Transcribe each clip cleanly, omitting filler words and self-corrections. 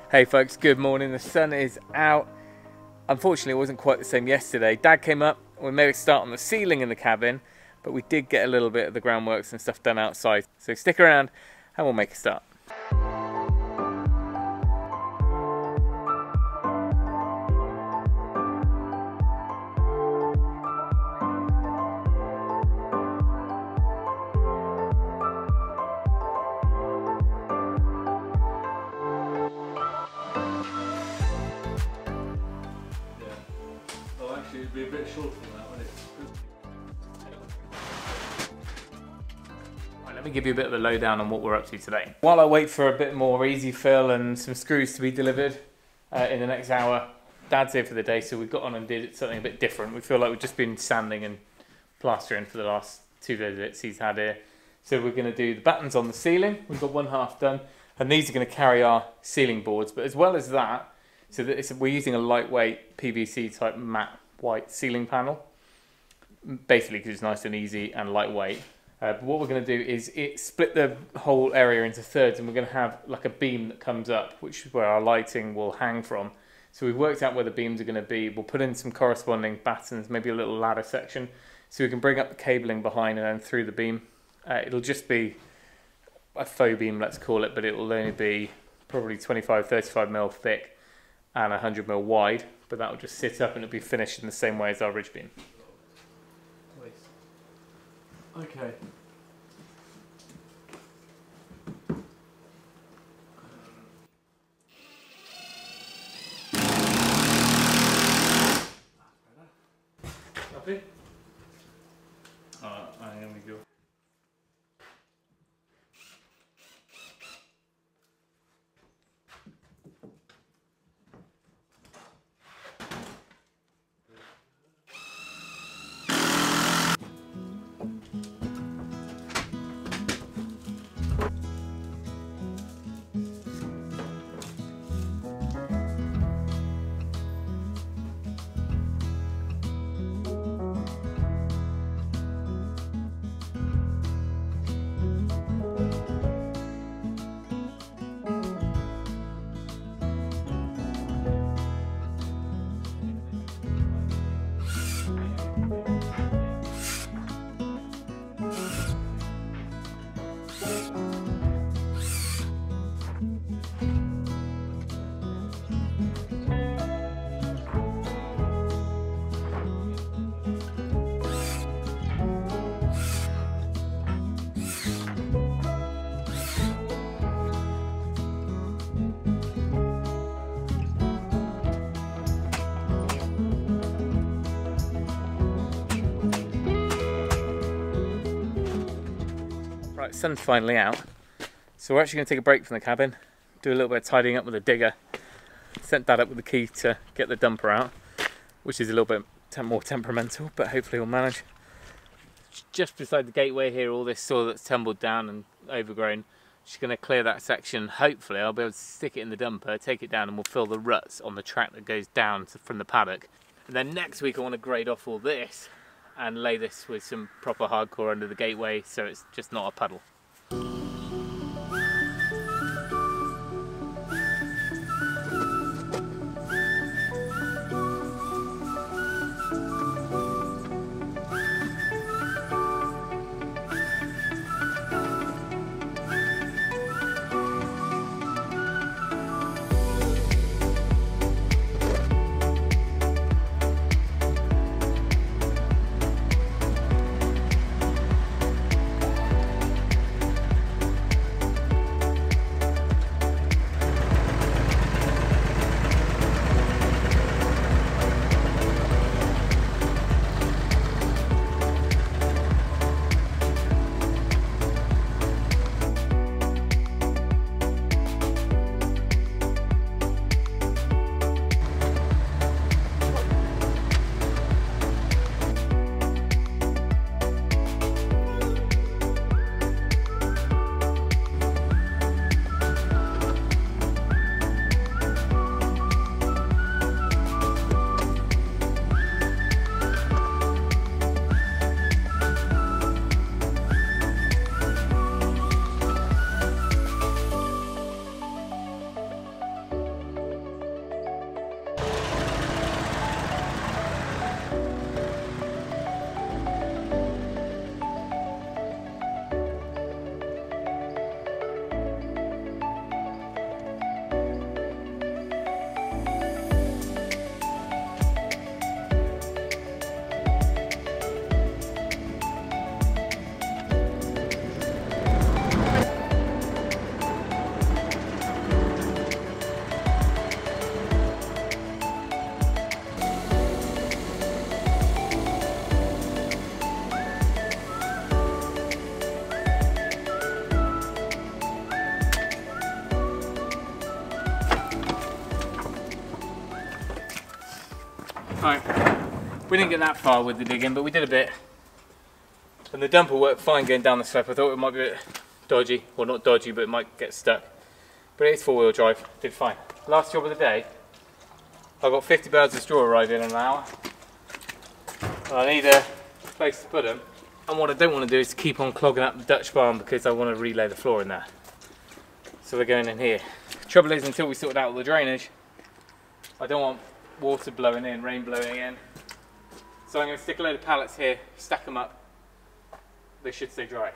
Hey folks, good morning. The sun is out. Unfortunately, it wasn't quite the same yesterday. Dad came up, we made a start on the ceiling in the cabin, but we did get a little bit of the groundworks and stuff done outside. So stick around and we'll make a start. It'd be a bit short from that, wouldn't it? Right, let me give you a bit of a lowdown on what we're up to today. While I wait for a bit more easy fill and some screws to be delivered in the next hour, Dad's here for the day, so we've got on and did something a bit different. We feel like we've just been sanding and plastering for the last 2 visits he's had here. So we're going to do the battens on the ceiling. We've got one half done, and these are going to carry our ceiling boards. But as well as that, so that we're using a lightweight PVC type matte white ceiling panel, basically because it's nice and easy and lightweight. But what we're going to do is split the whole area into thirds, and we're going to have like a beam that comes up, which is where our lighting will hang from. So we've worked out where the beams are going to be. We'll put in some corresponding battens, maybe a little ladder section, so we can bring up the cabling behind and then through the beam. It'll just be a faux beam, let's call it, but it will only be probably 25-35 mil thick and 100 mil wide, but that will just sit up and it'll be finished in the same way as our ridge beam. Okay. Happy? Alright, here we go. Right, sun's finally out, so we're actually going to take a break from the cabin, do a little bit of tidying up with a digger. Sent Dad up with the key to get the dumper out, which is a little bit more temperamental, but hopefully we'll manage. Just beside the gateway here, all this soil that's tumbled down and overgrown, just going to clear that section. Hopefully I'll be able to stick it in the dumper, take it down, and we'll fill the ruts on the track that goes down from the paddock. And then next week I want to grade off all this and lay this with some proper hardcore under the gateway, so it's just not a puddle. fine. We didn't get that far with the digging, but we did a bit. And the dumper worked fine going down the slope. I thought it might be a bit dodgy. Well, not dodgy, but it might get stuck. But it's four-wheel drive, did fine. Last job of the day, I've got 50 bales of straw arriving in an hour. And I need a place to put them. And what I don't want to do is keep on clogging up the Dutch barn because I want to relay the floor in there. So they're going in here. Trouble is, until we sort out all the drainage, I don't want water blowing in, rain blowing in. So I'm going to stick a load of pallets here, stack them up. They should stay dry.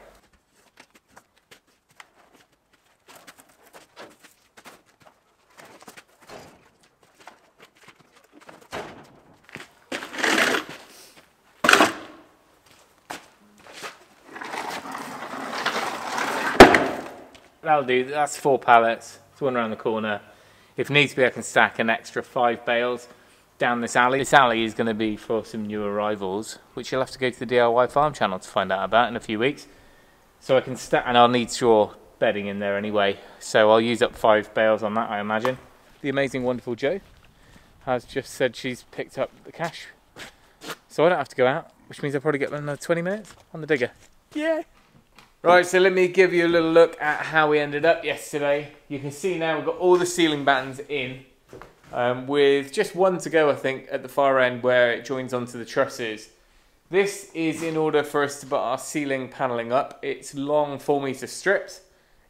That'll do, that's 4 pallets, it's one around the corner. If needs be, I can stack an extra 5 bales down this alley. This alley is going to be for some new arrivals, which you'll have to go to the DIY farm channel to find out about in a few weeks. So I can stack, and I'll need straw bedding in there anyway, so I'll use up 5 bales on that, I imagine. The amazing, wonderful Jo has just said she's picked up the cash, so I don't have to go out, which means I'll probably get another 20 minutes on the digger. Yeah. Right, so let me give you a little look at how we ended up yesterday. You can see now we've got all the ceiling battens in, with just one to go, I think, at the far end where it joins onto the trusses. This is in order for us to put our ceiling panelling up. It's long 4-metre strips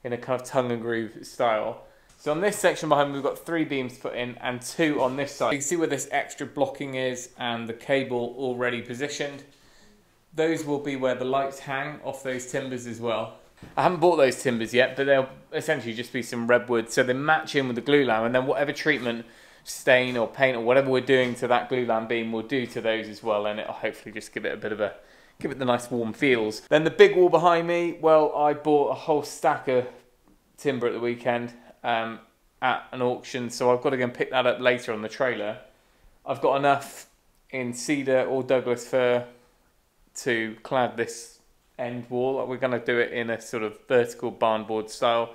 in a kind of tongue and groove style. So on this section behind me, we've got 3 beams put in and 2 on this side. You can see where this extra blocking is and the cable already positioned. Those will be where the lights hang off those timbers as well. I haven't bought those timbers yet, but they'll essentially just be some redwood, so they match in with the glue lamp, and then whatever treatment, stain or paint or whatever we're doing to that glue lamp beam, we'll do to those as well, and it'll hopefully just give it a bit of give it the nice warm feels. Then the big wall behind me, well, I bought a whole stack of timber at the weekend at an auction, so I've got to go and pick that up later on the trailer. I've got enough in cedar or Douglas fir to clad this end wall. We're going to do it in a sort of vertical barn board style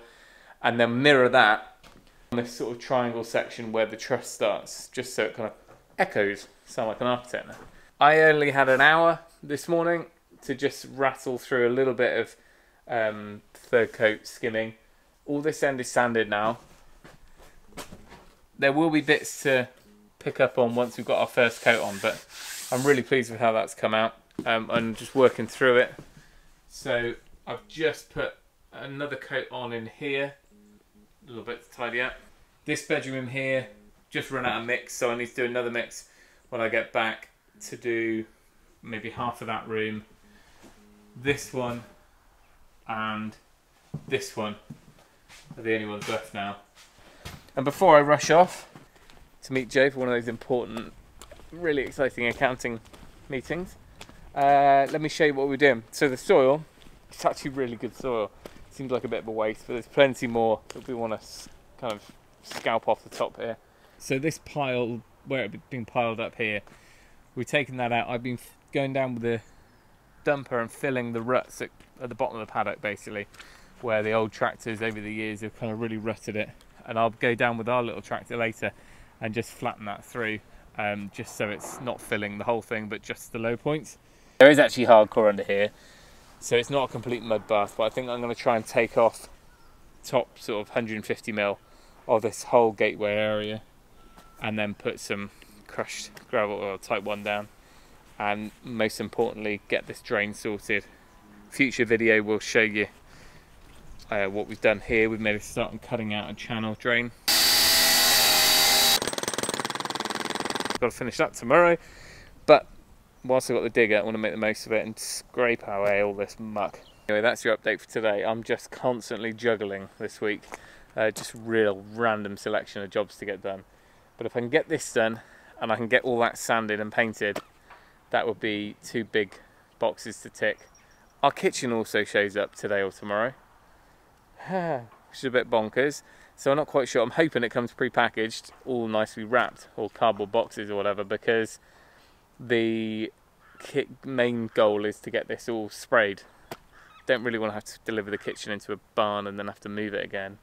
and then mirror that on this sort of triangle section where the truss starts, just so it kind of echoes, sound like an architect now. I only had an hour this morning to just rattle through a little bit of third coat skimming. All this end is sanded now. There will be bits to pick up on once we've got our first coat on, but I'm really pleased with how that's come out. And just working through it. So I've just put another coat on in here, a little bit to tidy up. This bedroom in here just run out of mix, so I need to do another mix when I get back to do maybe half of that room. This one and this one are the only ones left now. And before I rush off to meet Jo for one of those important, really exciting accounting meetings, let me show you what we're doing. So the soil, it's actually really good soil. Seems like a bit of a waste, but there's plenty more that we want to kind of scalp off the top here. So this pile, where it's been piled up here, we've taken that out. I've been going down with the dumper and filling the ruts at the bottom of the paddock, basically, where the old tractors over the years have kind of really rutted it. And I'll go down with our little tractor later and just flatten that through, just so it's not filling the whole thing, but just the low points. There is actually hardcore under here, so it's not a complete mud bath, but I think I'm going to try and take off top sort of 150mm of this whole gateway area and then put some crushed gravel or type 1 down, and most importantly get this drain sorted. Future video will show you what we've done here. We've made a start on cutting out a channel drain. Got to finish that tomorrow, but whilst I've got the digger, I want to make the most of it and scrape away all this muck. Anyway, that's your update for today. I'm just constantly juggling this week. Just real random selection of jobs to get done. But if I can get this done and I can get all that sanded and painted, that would be 2 big boxes to tick. Our kitchen also shows up today or tomorrow, which is a bit bonkers. So I'm not quite sure. I'm hoping it comes pre-packaged, all nicely wrapped, or cardboard boxes or whatever, because the main goal is to get this all sprayed. Don't really want to have to deliver the kitchen into a barn and then have to move it again.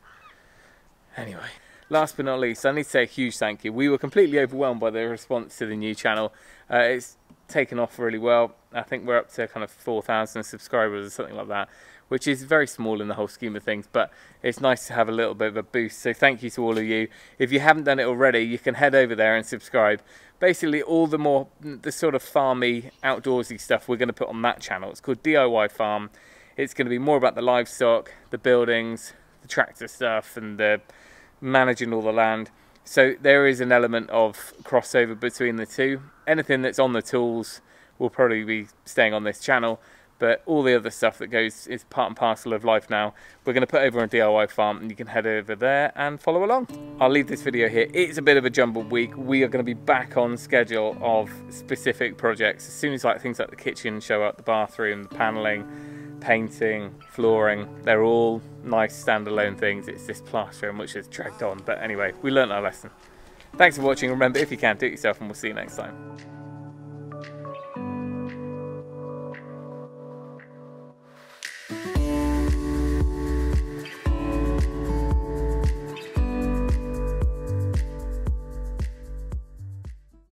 Anyway, last but not least, I need to say a huge thank you. We were completely overwhelmed by the response to the new channel. It's taken off really well. I think we're up to kind of 4,000 subscribers or something like that, which is very small in the whole scheme of things, but it's nice to have a little bit of a boost. So thank you to all of you. If you haven't done it already, you can head over there and subscribe. Basically all the sort of farmy, outdoorsy stuff we're going to put on that channel. It's called DIY Farm. It's going to be more about the livestock, the buildings, the tractor stuff, and the managing all the land. So there is an element of crossover between the two. Anything that's on the tools will probably be staying on this channel, but all the other stuff that goes is part and parcel of life now. We're going to put over on DIY Farm, and you can head over there and follow along. I'll leave this video here. It's a bit of a jumbled week. We are going to be back on schedule of specific projects as soon as things like the kitchen show up, the bathroom, the panelling, painting, flooring. They're all nice standalone things. It's this plastering which has dragged on, but anyway, we learned our lesson. Thanks for watching. Remember, if you can, do it yourself, and we'll see you next time.